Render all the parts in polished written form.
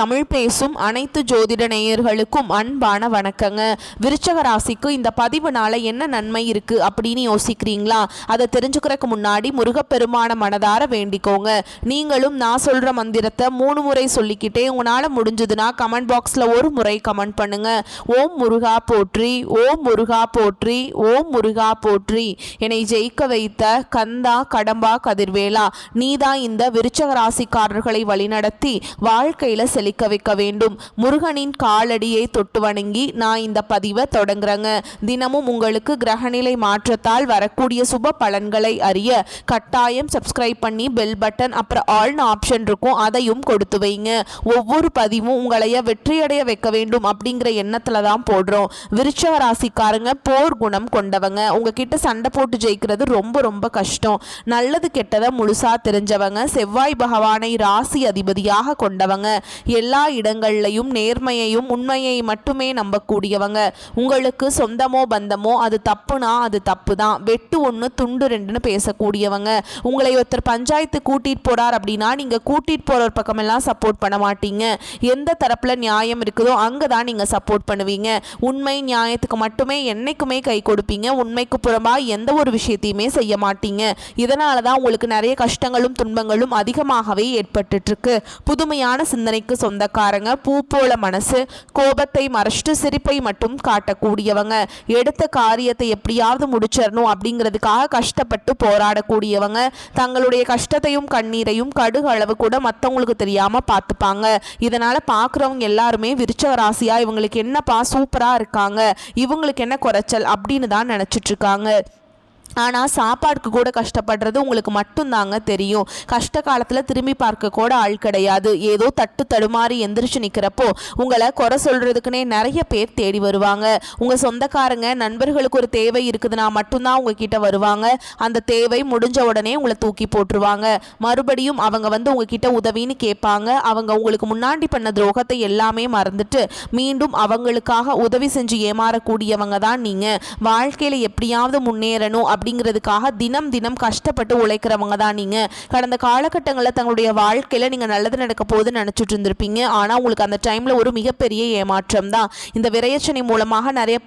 தமிழ் பேசும் அனைத்து ஜோதிட நேயர்களுக்கும் அன்பான வணக்கங்க. விருச்சக ராசிக்கு இந்த பதிவுனால என்ன நன்மை இருக்கு அப்படின்னு யோசிக்கிறீங்களா? அதை தெரிஞ்சுக்கிறதுக்கு முன்னாடி முருகப்பெருமான மனதார வேண்டிக்கோங்க. நீங்களும் நான் சொல்ற மந்திரத்தை 3 முறை சொல்லிக்கிட்டே உங்களால முடிஞ்சதுன்னா கமெண்ட் பாக்ஸ்ல ஒரு முறை கமெண்ட் பண்ணுங்க. ஓம் முருகா போற்றி, ஓம் முருகா போற்றி, ஓம் முருகா போற்றி. என்னை ஜெயிக்க வைத்த கந்தா கடம்பா கதிர்வேலா, நீதான் இந்த விருச்சக ராசிக்காரர்களை வழிநடத்தி வாழ்க்கையில செழிக்க வைக்க வேண்டும். முருகனின் காலடியை தொட்டு வணங்கி நான் இந்த பதிவை தொடங்குறேங்க. தினமும் உங்களுக்கு கிரகநிலை மாற்றத்தால் வரக்கூடிய சுப பலன்களை அறிய கட்டாயம் சப்ஸ்கிரைப் பண்ணி பெல் பட்டன் அப்புறம் ஆல்னு ஆப்ஷன் இருக்கும், அதையும் கொடுத்து வைங்க. ஒவ்வொரு பதிவும் உங்களைய வெற்றியடைய வைக்க வேண்டும் அப்படிங்கிற எண்ணத்துல தான் போடுறோம். விருச்சக ராசிக்காரங்க போர் குணம் கொண்டவங்க. உங்ககிட்ட சண்டை போட்டு ஜெயிக்கிறது ரொம்ப ரொம்ப கஷ்டம். நல்லது கெட்டதை முழுசா தெரிஞ்சவங்க. செவ்வாய் பகவானை ராசி அதிபதியாக கொண்டவங்க. எல்லா இடங்கள்லையும் நேர்மையையும் உண்மையை மட்டுமே நம்பக்கூடியவங்க. உங்களுக்கு சொந்தமோ பந்தமோ அது தப்புனா அது தப்பு தான், வெட்டு ஒன்று துண்டு ரெண்டுன்னு பேசக்கூடியவங்க. உங்களை ஒருத்தர் பஞ்சாயத்து கூட்டிட்டு போறார் அப்படின்னா நீங்க கூட்டிட்டு போற பக்கமெல்லாம் சப்போர்ட் பண்ண மாட்டீங்க. எந்த தரப்புல நியாயம் இருக்குதோ அங்கதான் நீங்க சப்போர்ட் பண்ணுவீங்க. உண்மை நியாயத்துக்கு மட்டுமே என்னைக்குமே கை கொடுப்பீங்க. உண்மைக்கு புறம்பா எந்த ஒரு விஷயத்தையுமே செய்ய மாட்டீங்க. இதனாலதான் உங்களுக்கு நிறைய கஷ்டங்களும் துன்பங்களும் அதிகமாகவே ஏற்பட்டு இருக்கு. புதுமையான சிந்தனைக்கு சொந்தக்காரங்க. பூ போல மனசு, கோபத்தை மறைச்சிட்டு சிரிப்பை மட்டும் காட்டக்கூடியவங்க. எடுத்த காரியத்தை எப்படியாவது முடிச்சிடணும் அப்படிங்கிறதுக்காக கஷ்டப்பட்டு போராடக்கூடியவங்க. தங்களுடைய கஷ்டத்தையும் கண்ணீரையும் கடுகு அளவு கூட மற்றவங்களுக்கு தெரியாம பார்த்துப்பாங்க. இதனால பார்க்குறவங்க எல்லாருமே விருச்சக ராசியா இவங்களுக்கு என்னப்பா சூப்பரா இருக்காங்க, இவங்களுக்கு என்ன குறைச்சல் அப்படின்னு தான் நினைச்சிட்டு இருக்காங்க. ஆனால் சாப்பாடுக்கு கூட கஷ்டப்படுறது உங்களுக்கு மட்டும்தாங்க தெரியும். கஷ்ட காலத்தில் திரும்பி பார்க்க கூட ஆள் கிடையாது. ஏதோ தட்டு தடுமாறி எந்திரிச்சு நிற்கிறப்போ உங்களை குறை சொல்கிறதுக்குன்னே நிறைய பேர் தேடி வருவாங்க. உங்கள் சொந்தக்காரங்க நண்பர்களுக்கு ஒரு தேவை இருக்குதுன்னா மட்டும்தான் உங்ககிட்ட வருவாங்க. அந்த தேவை முடிஞ்ச உடனே உங்களை தூக்கி போட்டுருவாங்க. மறுபடியும் அவங்க வந்து உங்ககிட்ட உதவின்னு கேட்பாங்க. அவங்க உங்களுக்கு முன்னாடி பண்ண துரோகத்தை எல்லாமே மறந்துட்டு மீண்டும் அவங்களுக்காக உதவி செஞ்சு ஏமாறக்கூடியவங்க தான் நீங்கள். வாழ்க்கையில் எப்படியாவது முன்னேறணும் அப்படிங்கிறதுக்காக தினம் தினம் கஷ்டப்பட்டு உழைக்கிறவங்க தான் நீங்க. கடந்த காலகட்டங்களில் தங்களுடைய வாழ்க்கையில நீங்க நல்லது நடக்க போகுதுன்னு நினைச்சிட்டு இருந்திருப்பீங்க. ஆனா உங்களுக்கு அந்த டைம்ல ஒரு மிகப்பெரிய ஏமாற்றம் தான். இந்த விரையச்சனை மூலமாக நிறைய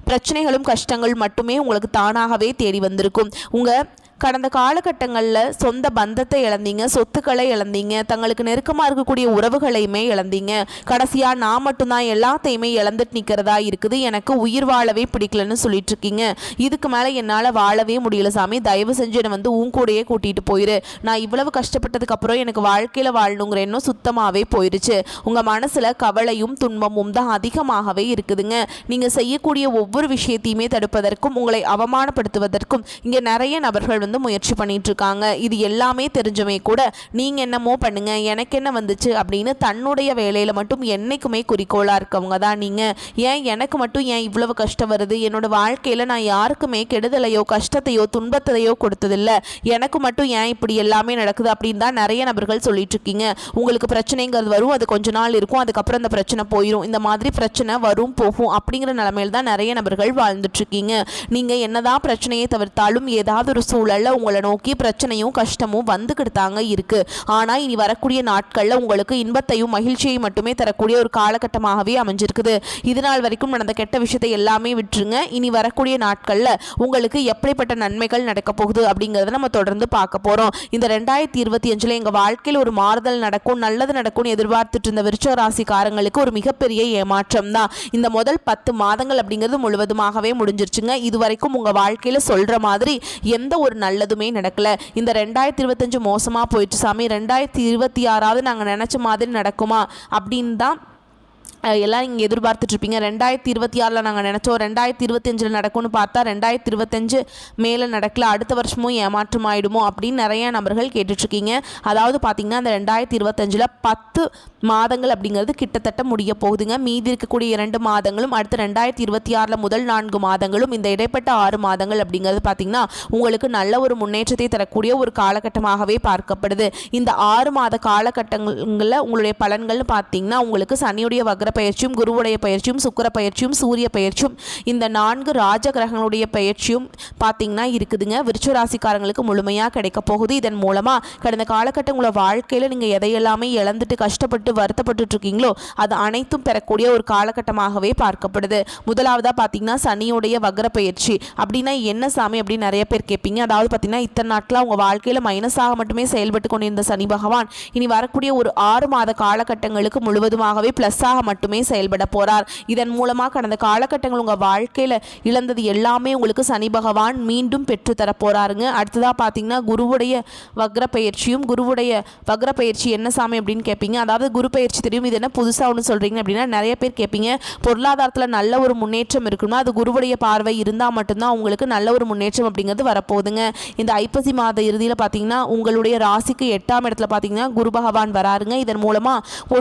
பிரச்சனைகளும் கஷ்டங்கள் மட்டுமே உங்களுக்கு தானாகவே தேடி வந்திருக்கும். உங்க கடந்த காலகட்டங்களில் சொந்த பந்தத்தை இழந்தீங்க, சொத்துக்களை இழந்தீங்க, தங்களுக்கு நெருக்கமாக இருக்கக்கூடிய உறவுகளையுமே இழந்தீங்க. கடைசியாக நான் மட்டும்தான் எல்லாத்தையுமே இழந்துட்டு நிற்கிறதா இருக்குது, எனக்கு உயிர் வாழவே பிடிக்கலன்னு சொல்லிட்டு இருக்கீங்க. இதுக்கு மேலே என்னால் வாழவே முடியல சாமி, தயவு செஞ்சு என்னை வந்து உன் கூடையே கூட்டிகிட்டு போயிரு. நான் இவ்வளவு கஷ்டப்பட்டதுக்கப்புறம் எனக்கு வாழ்க்கையில் வாழணுங்கிற எண்ணம் சுத்தமாகவே போயிடுச்சு. உங்கள் மனசில் கவலையும் துன்பமும் தான் அதிகமாகவே இருக்குதுங்க. நீங்கள் செய்யக்கூடிய ஒவ்வொரு விஷயத்தையுமே தடுப்பதற்கும் உங்களை அவமானப்படுத்துவதற்கும் இங்கே நிறைய நபர்கள் முயற்சி பண்ணிட்டு இருக்காங்க. இது எல்லாமே தெரிஞ்சவே கூட நீங்க என்னமோ பண்ணுங்க எனக்கு என்ன வந்துச்சு அப்படின்னு தன்னுடைய வேலையில மட்டும் என்னைக்குமே குறிக்கோளா இருக்கவங்க தான் நீங்க. ஏன் எனக்கு மட்டும் ஏன் இவ்வளவு கஷ்டம் வருது, என்னோட வாழ்க்கையில நான் யாருக்குமே கெடுதலையோ கஷ்டத்தையோ துன்பத்தையோ கொடுத்ததில்லை, எனக்கு மட்டும் ஏன் இப்படி எல்லாமே நடக்குது அப்படின்னு தான் நிறைய நபர்கள் சொல்லிட்டு இருக்கீங்க. உங்களுக்கு பிரச்சனைங்கிறது வரும், அது கொஞ்ச நாள் இருக்கும், அதுக்கப்புறம் அந்த பிரச்சனை போயிடும். இந்த மாதிரி பிரச்சனை வரும் போகும் அப்படிங்கிற நிலைமையில தான் நிறைய நபர்கள் வாழ்ந்துட்டு இருக்கீங்க. நீங்க என்னதான் பிரச்சனையை தவிர்த்தாலும் ஏதாவது ஒரு சூழல் உங்களை நோக்கி பிரச்சனையும் கஷ்டமும் வந்துகிட்டு தாங்க இருக்கு. ஆனா இனி வரக்கூடிய நாட்கள்ல உங்களுக்கு இன்பத்தையும் மகிழ்ச்சியை மட்டுமே தரக்கூடிய ஒரு காலகட்டமாகவே அமைஞ்சிருக்குது. இதனால் வரைக்கும் நடந்த கெட்ட விஷயத்தை எல்லாமே விட்டுருங்க. இனி வரக்கூடிய நாட்கள்ல உங்களுக்கு எப்படிப்பட்ட நன்மைகள் நடக்க போகுது அப்படிங்கறத நம்ம தொடர்ந்து பார்க்க போறோம். இந்த 2025 எங்க வாழ்க்கையில் ஒரு மாறுதல் நடக்கும், நல்லது நடக்கும்னு எதிர்பார்த்துட்டு இருந்த விருச்சக ராசிக்காரங்களுக்கு ஒரு மிகப்பெரிய ஏமாற்றம் தான். இந்த முதல் 10 மாதங்கள் அப்படிங்கிறது முழுவதுமாகவே முடிஞ்சிருச்சுங்க. இதுவரைக்கும் உங்க வாழ்க்கையில சொல்ற மாதிரி எந்த ஒரு நல்லதுமே நடக்கல. இந்த 2025 மோசமா போயிட்டு சாமி, 2026 நாங்கள் நினைச்ச மாதிரி நடக்குமா அப்படின்னு தான் எல்லாம் இங்கே எதிர்பார்த்துட்டு இருப்பீங்க. 2026 நாங்கள் நினச்சோம், 2025 நடக்கும்னு பார்த்தா 2025 மேலே நடக்கல, அடுத்த வருஷமும் ஏமாற்றம் ஆகிடுமோ அப்படின்னு நிறைய நபர்கள் கேட்டுட்ருக்கீங்க. அதாவது பார்த்தீங்கன்னா அந்த 2025 10 மாதங்கள் அப்படிங்கிறது கிட்டத்தட்ட முடிய போகுதுங்க. மீதி இருக்கக்கூடிய 2 மாதங்களும் அடுத்த 2026 முதல் 4 மாதங்களும் இந்த இடைப்பட்ட 6 மாதங்கள் அப்படிங்கிறது பார்த்தீங்கன்னா உங்களுக்கு நல்ல ஒரு முன்னேற்றத்தை தரக்கூடிய ஒரு காலகட்டமாகவே பார்க்கப்படுது. இந்த 6 மாத காலகட்டங்களில் உங்களுடைய பலன்கள்னு பார்த்தீங்கன்னா உங்களுக்கு சனியுடைய வக்ர பயிற்சியும், குருவுடைய பயிற்சியும், சுக்கிர பயிற்சியும், சூரிய பயிற்சியும், இந்த 4 ராஜ கிரகங்களுடைய பயிற்சியும் பார்த்தீங்கன்னா இருக்குதுங்க. விருச்சிக ராசிக்காரங்களுக்கு முழுமையாக கிடைக்க போகுது. இதன் மூலமாக கடந்த காலகட்டம் உங்களோட வாழ்க்கையில் நீங்கள் எதையெல்லாமே இழந்துட்டு கஷ்டப்பட்டு வருத்தப்பட்டு இருக்கீங்களோ அது அனைத்தும் பெறக்கூடிய ஒரு காலகட்டமாகவே பார்க்கப்படுது. முதலாவதாக பார்த்தீங்கன்னா சனியுடைய வக்ர பயிற்சி. அப்படின்னா என்ன சாமி அப்படின்னு நிறைய பேர் கேட்பீங்க. அதாவது பார்த்தீங்கன்னா இத்தனை நாட்களாக உங்கள் வாழ்க்கையில் மைனஸாக மட்டுமே செயல்பட்டு கொண்டிருந்த சனி பகவான் இனி வரக்கூடிய ஒரு 6 மாத காலகட்டங்களுக்கு முழுவதுமாகவே ப்ளஸ்ஸாக மட்டுமே செயல்பட போகிறார். இதன் மூலமாக கடந்த காலகட்டங்கள் உங்கள் வாழ்க்கையில் இழந்தது எல்லாமே உங்களுக்கு சனி பகவான் மீண்டும் பெற்று தர போகிறாருங்க. அடுத்ததாக பார்த்தீங்கன்னா குருவுடைய வக்ர பயிற்சியும். குருவுடைய வக்ர பயிற்சி என்ன சாமி அப்படின்னு கேட்பீங்க. அதாவது குரு பயிற்சி தெரியும், இது என்ன புதுசாக ஒன்று சொல்கிறீங்க அப்படின்னா நிறைய பேர் கேட்பீங்க. பொருளாதாரத்தில் நல்ல ஒரு முன்னேற்றம் இருக்கணும்னா அது குருவுடைய பார்வை இருந்தால் மட்டும்தான் உங்களுக்கு நல்ல ஒரு முன்னேற்றம் அப்படிங்கிறது வரப்போகுதுங்க. இந்த ஐப்பசி மாத இறுதியில் பார்த்தீங்கன்னா உங்களுடைய ராசிக்கு 8ஆம் இடத்துல பார்த்தீங்கன்னா குரு பகவான் வராருங்க. இதன் மூலமாக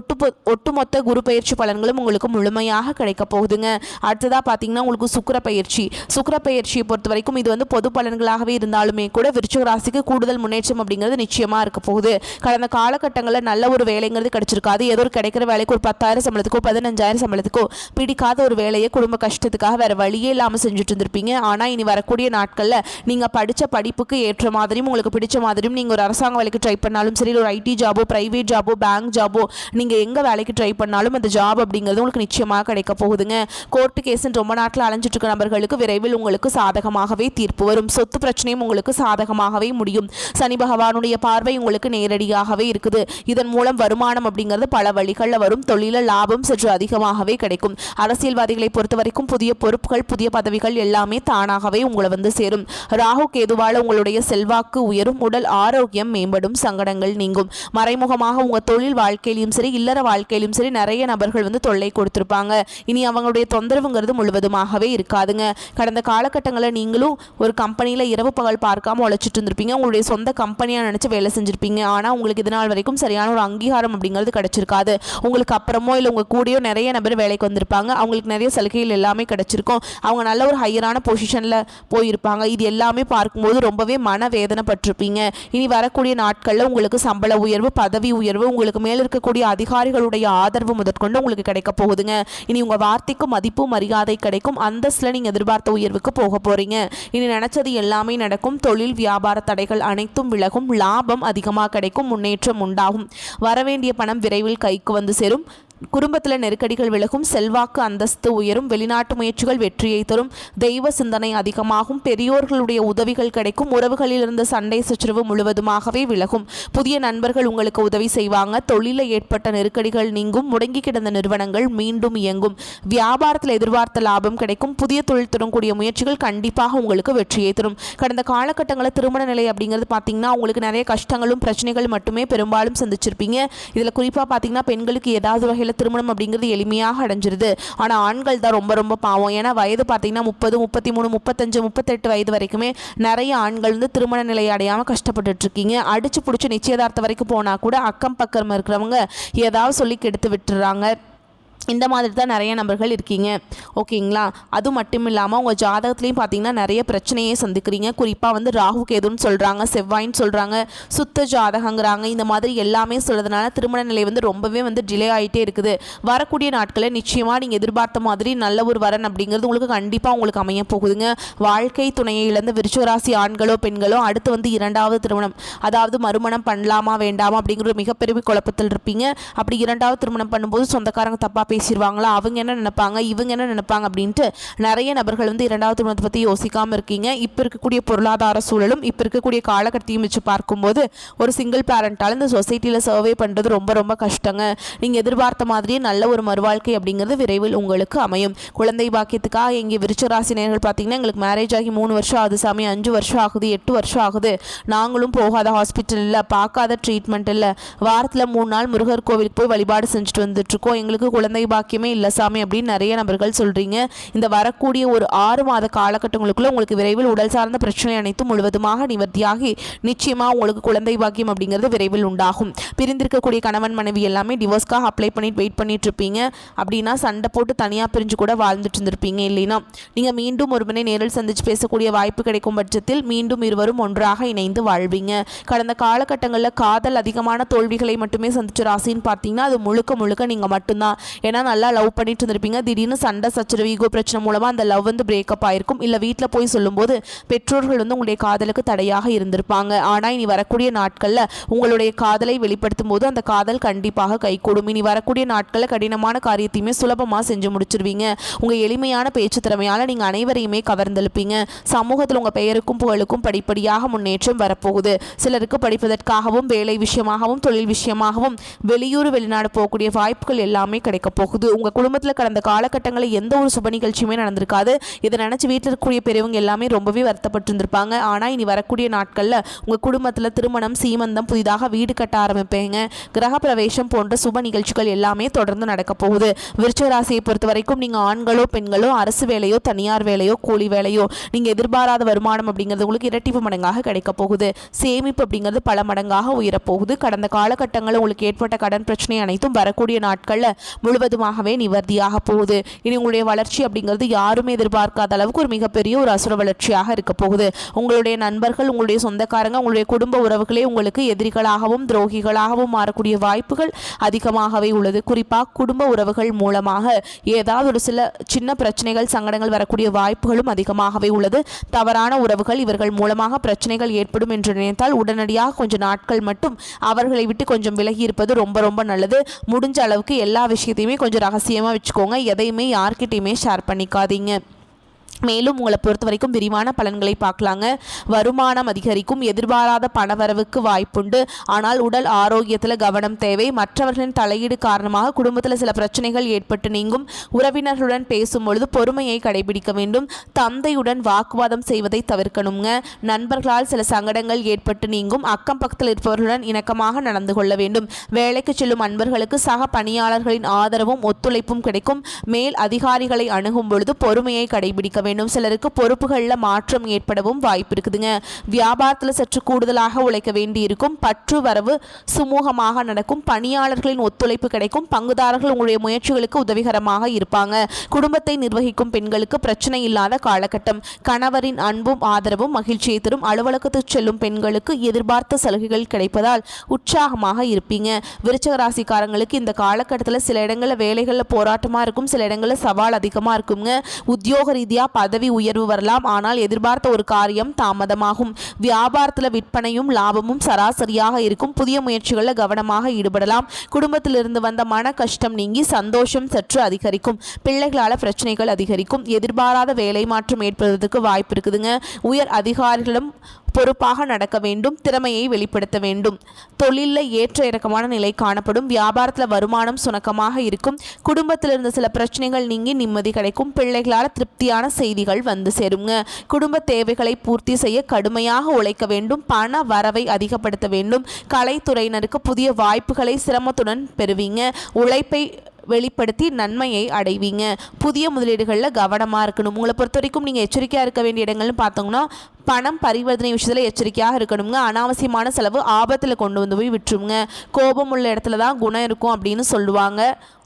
ஒட்டுமொத்த குரு பயிற்சி பலன்களும் உங்களுக்கு முழுமையாக கிடைக்க போகுதுங்க. அடுத்ததாக பார்த்தீங்கன்னா உங்களுக்கு சுக்கிர பயிற்சி. சுக்கிர பயிற்சியை பொறுத்த வரைக்கும் இது வந்து பொது பலன்களாகவே இருந்தாலுமே கூட விருச்சிக ராசிக்கு கூடுதல் முன்னேற்றம் அப்படிங்கிறது நிச்சயமாக இருக்க போகுது. கடந்த காலகட்டங்களில் நல்ல ஒரு வேலைங்கிறது கிடைச்சிருக்காது. ஏதோ ஒரு கிடைக்கிற வேலைக்கு ஒரு 10,000 சம்பளத்துக்கோ 15,000 சம்பளத்துக்கோ பிடிக்காத ஒரு வேலையை குடும்ப கஷ்டத்துக்காக வேறு வழியே இல்லாமல் செஞ்சுட்டு இருந்திருப்பீங்க. ஆனால் இனி வரக்கூடிய நாட்களில் நீங்கள் படித்த படிப்புக்கு ஏற்ற மாதிரியும் உங்களுக்கு பிடிச்ச மாதிரியும் நீங்கள் ஒரு அரசாங்க வேலைக்கு ட்ரை பண்ணாலும் சரி, ஒரு ஐடி ஜாபோ, பிரைவேட் ஜாபோ, பேங்க் ஜாபோ, நீங்கள் எங்கே வேலைக்கு ட்ரை பண்ணாலும் அந்த ஜாப் அப்படிங்கிறது உங்களுக்கு நிச்சயமாக கிடைக்க போகுதுங்க. கோர்ட்டு கேஸுன்னு ரொம்ப நாட்டில் அலைஞ்சிட்டு இருக்க நபர்களுக்கு விரைவில் உங்களுக்கு சாதகமாகவே தீர்ப்பு வரும். சொத்து பிரச்சனையும் உங்களுக்கு சாதகமாகவே முடியும். சனி பகவானுடைய பார்வை உங்களுக்கு நேரடியாகவே இருக்குது. இதன் மூலம் வருமானம் அப்படிங்கிறது பல வழிகளில் வரும். தொழில லாபம் சற்று அதிகமாகவே கிடைக்கும். அரசியல்வாதிகளை பொறுத்த வரைக்கும் புதிய பொறுப்புகள், புதிய பதவிகள் எல்லாமே தானாகவே உங்களை வந்து சேரும். ராகு கேதுவால உங்களுடைய செல்வாக்கு உயரும். உடல் ஆரோக்கியம் மேம்படும். சங்கடங்கள் நீங்கும். மறைமுகமாக உங்கள் தொழில் வாழ்க்கையிலும் சரி, இல்லற வாழ்க்கையிலும் சரி நிறைய நபர்கள் வந்து தொல்லை கொடுத்துருப்பாங்க. இனி அவங்களுடைய தொந்தரவுங்கிறது முழுவதுமாகவே இருக்காதுங்க. கடந்த காலகட்டங்களில் நீங்களும் ஒரு கம்பெனியில் இரவு பகல் பார்க்காம உழைச்சிட்டு இருந்திருப்பீங்க. உங்களுடைய சொந்த கம்பெனியாக நினச்சி வேலை செஞ்சுருப்பீங்க. ஆனால் உங்களுக்கு இதனால் வரைக்கும் சரியான ஒரு அங்கீகாரம் அப்படிங்கிறது கிடைச்சிருக்காது. உங்களுக்கு அப்புறமோ இல்லை உங்கள் கூடயோ நிறைய நபர் வேலைக்கு வந்திருப்பாங்க. அவங்களுக்கு நிறைய சலுகைகள் எல்லாமே கிடைச்சிருக்கும். அவங்க நல்ல ஒரு ஹையரான பொசிஷனில் போயிருப்பாங்க. இது எல்லாமே பார்க்கும்போது ரொம்பவே மனவேதனைப்பட்டிருப்பீங்க. இனி வரக்கூடிய நாட்களில் உங்களுக்கு சம்பள உயர்வு, பதவி உயர்வு, உங்களுக்கு மேல் இருக்கக்கூடிய அதிகாரிகளுடைய ஆதரவு முதற்கொண்டு உங்களுக்கு கிடைக்க போகுதுங்க. இனி உங்கள் வார்த்தைக்கு மதிப்பு மரியாதை கிடைக்கும். அந்தஸ்தில் நீங்கள் எதிர்பார்த்த உயர்வுக்கு போக போகிறீங்க. இனி நினச்சது எல்லாமே நடக்கும். தொழில் வியாபார தடைகள் அனைத்தும் விலகும். லாபம் அதிகமாக கிடைக்கும். முன்னேற்றம் உண்டாகும். வரவேண்டிய பணம் விரைவில் கைக்கு வந்து சேரும். குடும்பத்தில் நெருக்கடிகள் விலகும். செல்வாக்கு அந்தஸ்து உயரும். வெளிநாட்டு முயற்சிகள் வெற்றியை தரும். தெய்வ சிந்தனை அதிகமாகும். பெரியோர்களுடைய உதவிகள் கிடைக்கும். உறவுகளில் இருந்த சண்டை சச்சரவு முழுவதுமாகவே விலகும். புதிய நண்பர்கள் உங்களுக்கு உதவி செய்வாங்க. தொழிலில் ஏற்பட்ட நெருக்கடிகள் நீங்கும். முடங்கி கிடந்த நிறுவனங்கள் மீண்டும் இயங்கும். வியாபாரத்தில் எதிர்பார்த்த லாபம் கிடைக்கும். புதிய தொழில் தொடங்கக்கூடிய முயற்சிகள் கண்டிப்பாக உங்களுக்கு வெற்றியை தரும். கடந்த காலகட்டங்களில் திருமண நிலை அப்படிங்கிறது பார்த்தீங்கன்னா உங்களுக்கு நிறைய கஷ்டங்களும் பிரச்சனைகள் மட்டுமே பெரும்பாலும் சந்திச்சிருப்பீங்க. இதில் குறிப்பாக பார்த்தீங்கன்னா பெண்களுக்கு ஏதாவது வகையில் திருமணம் அப்படிங்கிறது எளிமையாக அடைஞ்சிருது. ஆனால் ஆண்கள் தான் ரொம்ப ரொம்ப பாவம். ஏன்னா வயது பார்த்தீங்கன்னா 30, 33, 35, 38 வயது வரைக்குமே நிறைய ஆண்கள் வந்து திருமண நிலை அடையாமல் கஷ்டப்பட்டுட்டு இருக்கீங்க. அடிச்சு பிடிச்சி நிச்சயதார்த்தம் வரைக்கும் போனால் கூட அக்கம் பக்கம் இருக்கிறவங்க ஏதாவது சொல்லி கெடுத்து விட்டுறாங்க. இந்த மாதிரி தான் நிறைய நபர்கள் இருக்கீங்க. ஓகேங்களா? அது மட்டும் இல்லாமல் உங்கள் ஜாதகத்துலேயும் பார்த்தீங்கன்னா நிறைய பிரச்சனையை சந்திக்கிறீங்க. குறிப்பாக வந்து ராகு கேதுன்னு சொல்கிறாங்க, செவ்வாயின்னு சொல்கிறாங்க, சுத்த ஜாதகங்கிறாங்க. இந்த மாதிரி எல்லாமே சொல்கிறதுனால திருமண நிலை வந்து ரொம்பவே வந்து டிலே ஆகிட்டே இருக்குது. வரக்கூடிய நாட்களில் நிச்சயமாக நீங்கள் எதிர்பார்த்த மாதிரி நல்ல ஒரு வரன் அப்படிங்கிறது உங்களுக்கு கண்டிப்பாக உங்களுக்கு அமைய போகுதுங்க. வாழ்க்கை துணையை இழந்த விருச்சிக ராசி ஆண்களோ பெண்களோ அடுத்து வந்து 2வது திருமணம், அதாவது மறுமணம் பண்ணலாமா வேண்டாமா அப்படிங்கிற ஒரு மிகப்பெரிய குழப்பத்தில் இருப்பீங்க. அப்படி 2வது திருமணம் பண்ணும்போது சொந்தக்காரங்க தப்பாக பேசிடுவாங்களா, அவங்க என்ன நினைப்பாங்க, இவங்க என்ன நினைப்பாங்க அப்படின்ட்டு நிறைய நபர்கள் வந்து 2வது திருமணத்தை பற்றி யோசிக்காமல் இருக்கீங்க. இப்போ இருக்கக்கூடிய பொருளாதார சூழலும் இப்போ இருக்கக்கூடிய காலகட்டத்தையும் வச்சு பார்க்கும்போது ஒரு சிங்கிள் பேரண்டால் இந்த சொசைட்டியில் சர்வே பண்ணுறது ரொம்ப ரொம்ப கஷ்டங்க. நீங்கள் எதிர்பார்த்த மாதிரியே நல்ல ஒரு மறுவாழ்க்கை அப்படிங்கிறது விரைவில் உங்களுக்கு அமையும். குழந்தை பாக்கியத்துக்காக எங்கள் விருச்சிக ராசி நேயர்கள் பார்த்தீங்கன்னா எங்களுக்கு மேரேஜ் ஆகி 3 வருஷம் ஆகுது சாமி, 5 வருஷம் ஆகுது, 8 வருஷம் ஆகுது, நாங்களும் போகாத ஹாஸ்பிட்டல் இல்லை, பார்க்காத ட்ரீட்மெண்ட் இல்லை, வாரத்தில் 3 நாள் முருகர் கோவிலுக்கு போய் வழிபாடு செஞ்சுட்டு வந்துட்டுருக்கோம், எங்களுக்கு குழந்தை பாக்கியமே இல்லை சாமி அப்படின்னு நிறைய நபர்கள் சொல்கிறீங்க. இந்த வரக்கூடிய ஒரு 6 மாத காலகட்டங்களுக்குள்ள உங்களுக்கு விரைவில் உடல் சார்ந்த பிரச்சனை அனைத்தும் முழுவதுமாக நிவர்த்தியாகி நிச்சயமாக உங்களுக்கு குழந்தை பாக்கியம் அப்படிங்கிறது விரைவில் உண்டாகும். பிரிந்திருக்கக்கூடிய கணவன் மனைவி எல்லாமே டிவோர்ஸ்க்காக அப்ளை பண்ணிட்டு வெயிட் பண்ணிட்டு இருப்பீங்க. அப்படின்னா சண்டை போட்டு தனியாக பிரிஞ்சு கூட வாழ்ந்துட்டு இருந்திருப்பீங்க. இல்லைன்னா நீங்கள் மீண்டும் ஒருவனை நேரில் சந்திச்சு பேசக்கூடிய வாய்ப்பு கிடைக்கும் பட்சத்தில் மீண்டும் இருவரும் ஒன்றாக இணைந்து வாழ்வீங்க. கடந்த காலகட்டங்களில் காதல் அதிகமான தோல்விகளை மட்டுமே சந்திச்ச ராசின்னு பார்த்தீங்கன்னா அது முழுக்க முழுக்க நீங்கள் மட்டும்தான். ஏன்னா நல்லா லவ் பண்ணிட்டு இருந்திருப்பீங்க. திடீர்னு சண்டை சச்சரவு ஈகோ பிரச்சனை மூலமாக அந்த லவ் வந்து பிரேக்கப் ஆயிருக்கும். இல்லை வீட்டில் போய் சொல்லும்போது பெற்றோர்கள் வந்து உங்களுடைய காதலுக்கு தடையாக இருந்திருப்பாங்க. ஆனால் இனி வரக்கூடிய நாட்களில் உங்களுடைய காதலை வெளிப்படுத்தும் போது அந்த காதல் கண்டிப்பாக கைகூடும். இனி வரக்கூடிய நாட்களில் கடினமான காரியத்தையுமே சுலபமாக செஞ்சு முடிச்சிருவீங்க. உங்கள் எளிமையான பேச்சு திறமையால் நீங்கள் அனைவரையுமே கவர்ந்தெழுப்பீங்க. சமூகத்தில் உங்கள் பெயருக்கும் புகழுக்கும் படிப்படியாக முன்னேற்றம் வரப்போகுது. சிலருக்கு படிப்பதற்காகவும் வேலை விஷயமாகவும் தொழில் விஷயமாகவும் வெளியூர் வெளிநாடு போகக்கூடிய வாய்ப்புகள் எல்லாமே கிடைக்க போகுது. உங்கள் குடும்பத்தில் கடந்த காலகட்டங்களில் எந்த ஒரு சுப நிகழ்ச்சியுமே நடந்திருக்காது. இதை நினச்சி வீட்டில் இருக்கக்கூடிய பெரியவங்க எல்லாமே ரொம்பவே வருத்தப்பட்டு இருந்திருப்பாங்க. ஆனால் இனி வரக்கூடிய நாட்களில் உங்கள் குடும்பத்தில் திருமணம், சீமந்தம், புதிதாக வீடு கட்ட ஆரம்பிப்பீங்க. கிரக பிரவேசம் போன்ற சுப நிகழ்ச்சிகள் எல்லாமே தொடர்ந்து நடக்க போகுது. விருச்சிக ராசியை பொறுத்த வரைக்கும் நீங்கள் ஆண்களோ பெண்களோ அரசு வேலையோ தனியார் வேலையோ கூலி வேலையோ நீங்கள் எதிர்பாராத வருமானம் அப்படிங்கிறது உங்களுக்கு இரட்டிப்பு மடங்காக கிடைக்க போகுது. சேமிப்பு அப்படிங்கிறது பல மடங்காக உயரப்போகுது. கடந்த காலகட்டங்களில் உங்களுக்கு ஏற்பட்ட கடன் பிரச்சனை அனைத்தும் வரக்கூடிய நாட்களில் முழுவதுமாகவே நிவர்த்தியாக போகுது. இனி உங்களுடைய வளர்ச்சி அப்படிங்கிறது யாருமே எதிர்பார்க்காத அளவுக்கு ஒரு மிகப்பெரிய ஒரு அசுர வளர்ச்சியாக இருக்க போகுது. உங்களுடைய நண்பர்கள், உங்களுடைய சொந்தக்காரங்க, உங்களுடைய குடும்ப உறவுகளே உங்களுக்கு எதிரிகளாகவும் துரோகிகளாகவும் மாறக்கூடிய வாய்ப்புகள் அதிகமாகவே உள்ளது. குறிப்பாக குடும்ப உறவுகள் மூலமாக ஏதாவது ஒரு சில சின்ன பிரச்சனைகள், சங்கடங்கள் வரக்கூடிய வாய்ப்புகளும் அதிகமாகவே உள்ளது. தவறான உறவுகள் இவர்கள் மூலமாக பிரச்சனைகள் ஏற்படும் என்று நினைத்தால் உடனடியாக கொஞ்சம் நாட்கள் மட்டும் அவர்களை விட்டு கொஞ்சம் விலகி இருப்பது ரொம்ப ரொம்ப நல்லது. முடிஞ்ச அளவுக்கு எல்லா விஷயத்தையுமே கொஞ்சம் ரகசியமாக வச்சுக்கோங்க. எதையுமே யார்கிட்டையுமே ஷேர் பண்ணிக்காதீங்க. மேலும் உங்களை பொறுத்த வரைக்கும் விரிவான பலன்களை பார்க்கலாங்க. வருமானம் அதிகரிக்கும். எதிர்பாராத பணவரவுக்கு வாய்ப்புண்டு. ஆனால் உடல் ஆரோக்கியத்தில் கவனம் தேவை. மற்றவர்களின் தலையீடு காரணமாக குடும்பத்தில் சில பிரச்சனைகள் ஏற்பட்டு நீங்கும். உறவினர்களுடன் பேசும்பொழுது பொறுமையை கடைபிடிக்க வேண்டும். தந்தையுடன் வாக்குவாதம் செய்வதை தவிர்க்கணுங்க. நண்பர்களால் சில சங்கடங்கள் ஏற்பட்டு நீங்கும். அக்கம் பக்கத்தில் இருப்பவர்களுடன் இணக்கமாக நடந்து கொள்ள வேண்டும். வேலைக்கு செல்லும் அன்பர்களுக்கு சக பணியாளர்களின் ஆதரவும் ஒத்துழைப்பும் கிடைக்கும். மேல் அதிகாரிகளை அணுகும் பொழுது பொறுமையை கடைபிடிக்க வேண்டும். சிலருக்கு பொறுப்புகளில் மாற்றம் ஏற்படவும் வாய்ப்பு இருக்குதுங்க. வியாபாரத்தில் சற்று கூடுதலாக உழைக்க வேண்டி இருக்கும். பற்று வரவு சுமூகமாக நடக்கும். பணியாளர்களின் ஒத்துழைப்பு கிடைக்கும். பங்குதாரர்கள் உங்களுடைய முயற்சிகளுக்கு உதவிகரமாக இருப்பாங்க. குடும்பத்தை நிர்வகிக்கும் பெண்களுக்கு பிரச்சனை இல்லாத காலகட்டம். கணவரின் அன்பும் ஆதரவும் மகிழ்ச்சியை தரும். அலுவலகத்துக்கு செல்லும் பெண்களுக்கு எதிர்பார்த்த சலுகைகள் கிடைப்பதால் உற்சாகமாக இருப்பீங்க. விருச்சிக ராசிக்காரங்களுக்கு இந்த காலகட்டத்தில் சில இடங்களில் வேலைகளில் போராட்டமாக இருக்கும். சில இடங்களில் சவால் அதிகமாக இருக்குங்க. உத்தியோக ரீதியாக பதவி உயர்வு வரலாம். ஆனால் எதிர்பார்த்த ஒரு காரியம் தாமதமாகும். வியாபாரத்தில் விற்பனையும் லாபமும் சராசரியாக இருக்கும். புதிய முயற்சிகளில் கவனமாக ஈடுபடலாம். குடும்பத்திலிருந்து வந்த மன கஷ்டம் நீங்கி சந்தோஷம் சற்று அதிகரிக்கும். பிள்ளைகளால் பிரச்சனைகள் அதிகரிக்கும். எதிர்பாராத வேலை மாற்றம் ஏற்படுவதற்கு வாய்ப்பு இருக்குதுங்க. உயர் அதிகாரிகளும் பொறுப்பாக நடக்க வேண்டும். திறமையை வெளிப்படுத்த வேண்டும். தொழிலில் ஏற்ற இறக்கமான நிலை காணப்படும். வியாபாரத்தில் வருமானம் சுணக்கமாக இருக்கும். குடும்பத்தில் இருந்த சில பிரச்சனைகள் நீங்கி நிம்மதி கிடைக்கும். பிள்ளைகளால் திருப்தியான செய்திகள் வந்து சேருங்க. குடும்ப தேவைகளை பூர்த்தி செய்ய கடுமையாக உழைக்க வேண்டும். பண வரவை அதிகப்படுத்த வேண்டும். கலைத்துறையினருக்கு புதிய வாய்ப்புகளை சிரமத்துடன் பெறுவீங்க. உழைப்பை வெளிப்படுத்தி நன்மையை அடைவீங்க. புதிய முதலீடுகளில் கவனமாக இருக்கணும். உங்களை பொறுத்த வரைக்கும் நீங்கள் எச்சரிக்கையாக இருக்க வேண்டிய இடங்கள்னு பார்த்தோங்கன்னா பணம் பரிவர்த்தனை விஷயத்தில் எச்சரிக்கையாக இருக்கணுங்க. அனாவசியமான செலவு ஆபத்தில் கொண்டு வந்து போய் விட்டுருங்க. கோபம் உள்ள இடத்துல தான் குணம் இருக்கும் அப்படின்னு சொல்லுவாங்க.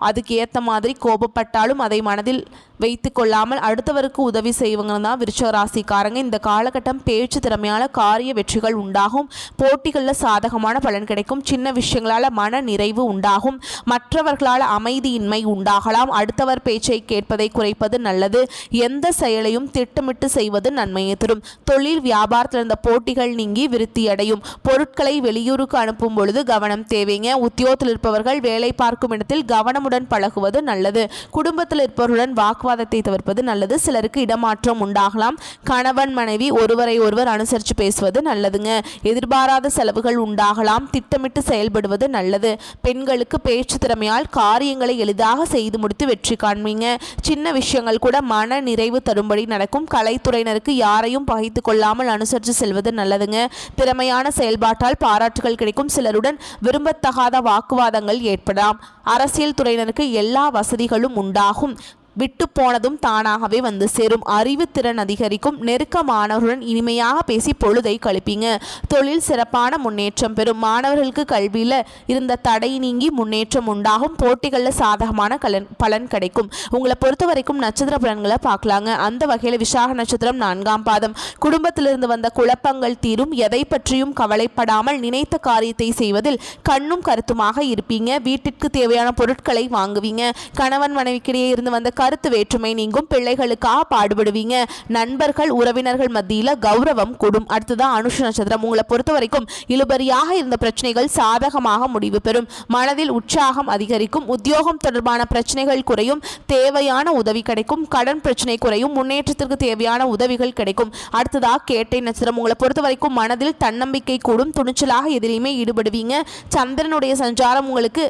அதுக்கு ஏற்ற மாதிரி கோபப்பட்டாலும் அதை மனதில் வைத்து கொள்ளாமல் அடுத்தவருக்கு உதவி செய்வங்க தான் விருச்சிக ராசிக்காரங்க. இந்த காலகட்டம் பேச்சு திறமையால் காரிய வெற்றிகள் உண்டாகும். போட்டிகளில் சாதகமான பலன் கிடைக்கும். சின்ன விஷயங்களால் மன நிறைவு உண்டாகும். மற்றவர்களால் அமைதியின்மை உண்டாகலாம். அடுத்தவர் பேச்சை கேட்பதை குறைப்பது நல்லது. எந்த செயலையும் திட்டமிட்டு செய்வது நன்மையை தரும். தொழில் வியாபாரத்தில் இருந்த போட்டிகள் நீங்கி விருத்தியடையும். பொருட்களை வெளியூருக்கு அனுப்பும் பொழுது கவனம் தேவைங்க. உத்தியோகத்தில் இருப்பவர்கள் வேலை பார்க்கும் இடத்தில் கவனமுடன் பழகுவது நல்லது. குடும்பத்தில் இருப்பவர்களுடன் வாக்குவாதத்தை தவிர்ப்பது நல்லது. சிலருக்கு இடமாற்றம் உண்டாகலாம். கணவன் மனைவி ஒருவரை ஒருவர் அனுசரித்து பேசுவது நல்லதுங்க. எதிர்பாராத செலவுகள் உண்டாகலாம். திட்டமிட்டு செயல்படுவது நல்லது. பெண்களுக்கு பேச்சு திறமையால் காரியங்களை எளிதாக செய்து முடித்து வெற்றி காண்பீங்க. சின்ன விஷயங்கள் கூட மன நிறைவு தரும்படி நடக்கும். கலைத்துறையினருக்கு யாரையும் பகைத்து கொள்ளாமல் அனுசரித்து செல்வது நல்லதுங்க. திறமையான செயல்பாட்டால் பாராட்டுகள் கிடைக்கும். சிலருடன் விரும்பத்தகாத வாக்குவாதங்கள் ஏற்படலாம். அரசியல் துறையினருக்கு எல்லா வசதிகளும் உண்டாகும். விட்டு போனதும் தானாகவே வந்து சேரும். அறிவுத்திறன் அதிகரிக்கும். நெருக்கமானவருடன் இனிமையாக பேசி பொழுதை கழிப்பீங்க. தொழில் சிறப்பான முன்னேற்றம் பெறும். மாணவர்களுக்கு கல்வியில் இருந்த தடை நீங்கி முன்னேற்றம் உண்டாகும். போட்டிகளில் சாதகமான பலன் கிடைக்கும். உங்களை பொறுத்த வரைக்கும் நட்சத்திர பலன்களை பார்க்கலாங்க. அந்த வகையில் விசாக நட்சத்திரம் 4ஆம் பாதம். குடும்பத்திலிருந்து வந்த குழப்பங்கள் தீரும். எதை பற்றியும் கவலைப்படாமல் நினைத்த காரியத்தை செய்வதில் கண்ணும் கருத்துமாக இருப்பீங்க. வீட்டிற்கு தேவையான பொருட்களை வாங்குவீங்க. கணவன் மனைவிக்கிடையே இருந்து வந்த கருத்து வேற்றுமை நீங்கும். பிள்ளைகளுக்காக பாடுபடுவீங்க. நண்பர்கள் உறவினர்கள் மத்தியில் கௌரவம் கூடும். அடுத்ததான் அனுஷ நட்சத்திரம். உங்களை பொறுத்த வரைக்கும் இழுபறியாக இருந்த பிரச்சனைகள் சாதகமாக முடிவு பெறும். மனதில் உற்சாகம் அதிகரிக்கும். உத்தியோகம் தொடர்பான பிரச்சனைகள் குறையும். தேவையான உதவி கிடைக்கும். கடன் பிரச்சனை குறையும். முன்னேற்றத்திற்கு தேவையான உதவிகள் கிடைக்கும். அடுத்ததாக கேட்டை நட்சத்திரம். உங்களை பொறுத்த வரைக்கும் மனதில் தன்னம்பிக்கை கூடும். துணிச்சலாக எதிலையுமே ஈடுபடுவீங்க. சந்திரனுடைய சஞ்சாரம் உங்களுக்கு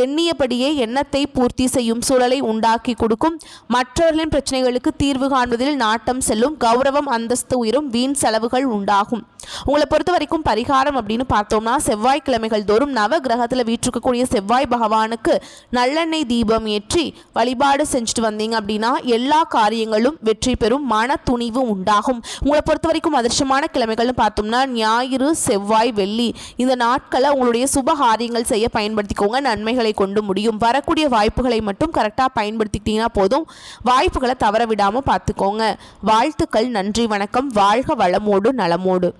எண்ணியபடியே எண்ணத்தை பூர்த்தி செய்யும் சூழலை உண்டாக்கி கொடுக்கும். மற்றவர்களின் பிரச்சனைகளுக்கு தீர்வு காண்பதில் நாட்டம் செல்லும். கௌரவம் அந்தஸ்து உயரும். வீண் செலவுகள் உண்டாகும். உங்களை பொறுத்த வரைக்கும் பரிகாரம் அப்படின்னு பார்த்தோம்னா செவ்வாய்க்கிழமைகள் தோறும் நவ கிரகத்தில் வீற்றிருக்கக்கூடிய செவ்வாய் பகவானுக்கு நல்லெண்ணெய் தீபம் ஏற்றி வழிபாடு செஞ்சுட்டு வந்தீங்க அப்படின்னா எல்லா காரியங்களும் வெற்றி பெறும். மன துணிவு உண்டாகும். உங்களை பொறுத்த வரைக்கும் அதிர்ஷ்டமான கிழமைகள்னு பார்த்தோம்னா ஞாயிறு, செவ்வாய், வெள்ளி இந்த நாட்களை உங்களுடைய சுப காரியங்கள் செய்ய பயன்படுத்திக்கோங்க. நன்மைகளை கொண்டு முடியும். வரக்கூடிய வாய்ப்புகளை மட்டும் கரெக்டாக பயன்படுத்திக்கிட்டீங்கன்னா போதும். வாய்ப்புகளை தவற விடாமல் பார்த்துக்கோங்க. வாழ்த்துக்கள். நன்றி, வணக்கம். வாழ்க வளமோடு நலமோடு.